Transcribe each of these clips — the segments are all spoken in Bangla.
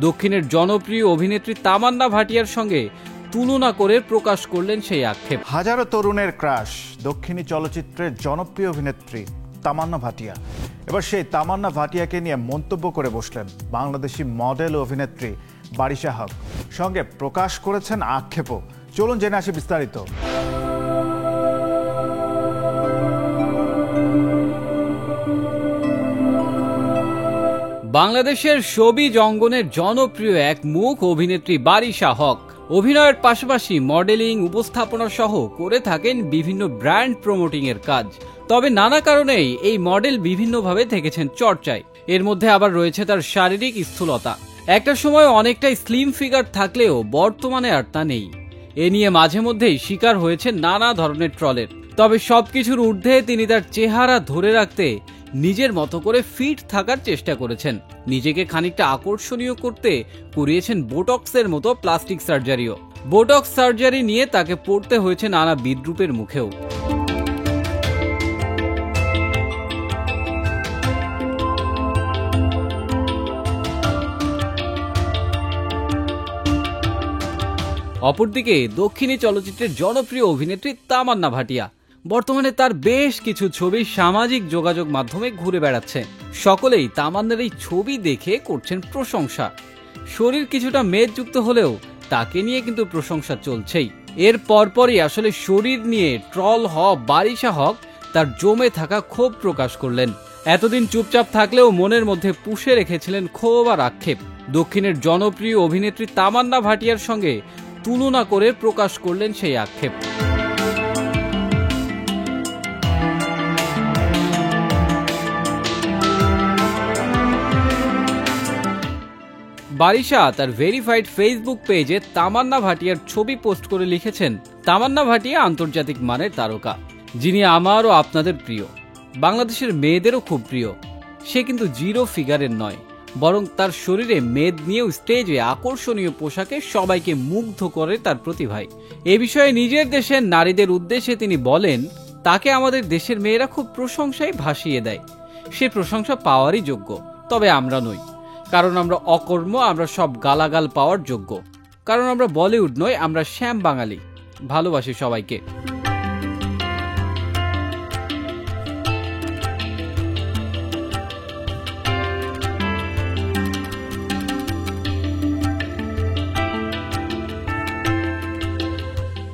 দক্ষিণের জনপ্রিয় অভিনেত্রী তামান্না ভাটিয়ার সঙ্গে তুলনা করে প্রকাশ করলেন সেই আক্ষেপ। হাজারো তরুণের ক্রাশ দক্ষিণী চলচ্চিত্রের জনপ্রিয় অভিনেত্রী তামান্না ভাটিয়া। এবার সেই তামান্না ভাটিয়াকে নিয়ে মন্তব্য করে বসলেন বাংলাদেশি মডেল ও অভিনেত্রী বারিশা হক। সঙ্গে প্রকাশ করেছেন আক্ষেপও। চলুন জেনে আসি বিস্তারিত। বাংলাদেশের শোবিজ অঙ্গনের জনপ্রিয় এক মুখ অভিনেত্রী বারিশা হক অভিনয়ের পাশাপাশি মডেলিং, উপস্থাপনা সহ করে থাকেন বিভিন্ন ব্র্যান্ড প্রমোটিং এর কাজ। তবে নানা কারণেই এই মডেল বিভিন্নভাবে থেকেছেন চর্চায়। এর মধ্যে আবার রয়েছে তার শারীরিক স্থূলতা। একটা সময় অনেকটাই স্লিম ফিগার থাকলেও বর্তমানে আর তা নেই। এ নিয়ে মাঝে মধ্যেই শিকার হয়েছে নানা ধরনের ট্রলের। তবে সবকিছুর ঊর্ধ্বে তিনি তার চেহারা ধরে রাখতে নিজের মতো করে ফিট থাকার চেষ্টা করেছেন। নিজেকে খানিকটা আকর্ষণীয় করতে করিয়েছেন বোটক্সের মতো প্লাস্টিক সার্জারিও। বোটক্স সার্জারি নিয়ে তাকে পড়তে হয়েছে নানা বিদ্রূপের মুখেও। অপরদিকে দক্ষিণী চলচ্চিত্রের জনপ্রিয় অভিনেত্রী তামান্না ভাটিয়া বর্তমানে তার বেশ কিছু ছবি সামাজিক যোগাযোগ মাধ্যমে ঘুরে বেড়াচ্ছে। সকলেই তামান্নার এই ছবি দেখে করছেন প্রশংসা। শরীর কিছুটা মেদযুক্ত হলেও তাকে নিয়ে কিন্তু প্রশংসা চলছেই। এর পরপরই আসলে শরীর নিয়ে ট্রল হওয়া বারিশা হক তার জমে থাকা ক্ষোভ প্রকাশ করলেন। এতদিন চুপচাপ থাকলেও মনের মধ্যে পুষে রেখেছিলেন ক্ষোভ আর আক্ষেপ। দক্ষিণের জনপ্রিয় অভিনেত্রী তামান্না ভাটিয়ার সঙ্গে তুলনা করে প্রকাশ করলেন সেই আক্ষেপ। বারিশা তার ভেরিফাইড ফেসবুক পেজে তামান্না ভাটিয়ার ছবি পোস্ট করে লিখেছেন, তামান্না ভাটিয়া আন্তর্জাতিক মানের তারকা, যিনি আমার ও আপনাদের প্রিয়, বাংলাদেশের মেয়েদেরও খুব প্রিয়। সে কিন্তু জিরো ফিগারের নয়, বরং তার শরীরে মেদ নিয়েও স্টেজে আকর্ষণীয় পোশাকে সবাইকে মুগ্ধ করে তার প্রতিভায়। এ বিষয়ে নিজের দেশের নারীদের উদ্দেশ্যে তিনি বলেন, তাকে আমাদের দেশের মেয়েরা খুব প্রশংসায় ভাসিয়ে দেয়। সে প্রশংসা পাওয়ারই যোগ্য, তবে আমরা নই। কারণ আমরা অকর্ম, আমরা সব গালাগাল পাওয়ার যোগ্য। কারণ আমরা বলিউড নই, আমরা শ্যাম বাঙালি। ভালোবাসি সবাইকে।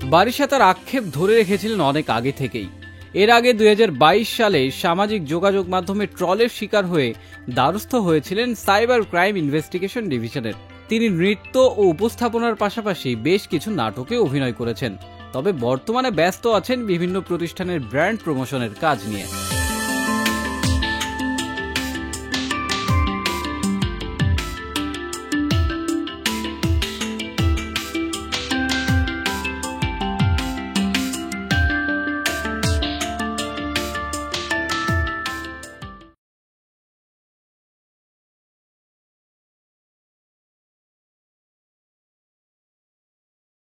বারিশা তার আক্ষেপ ধরে রেখেছিলেন অনেক আগে থেকেই। এর আগে 2022 সালে সামাজিক যোগাযোগ মাধ্যমে ট্রলের শিকার হয়ে দ্বারস্থ হয়েছিলেন সাইবার ক্রাইম ইনভেস্টিগেশন ডিভিশনের। তিনি নৃত্য ও উপস্থাপনার পাশাপাশি বেশ কিছু নাটকে অভিনয় করেছেন। তবে বর্তমানে ব্যস্ত আছেন বিভিন্ন প্রতিষ্ঠানের ব্র্যান্ড প্রমোশনের কাজ নিয়ে।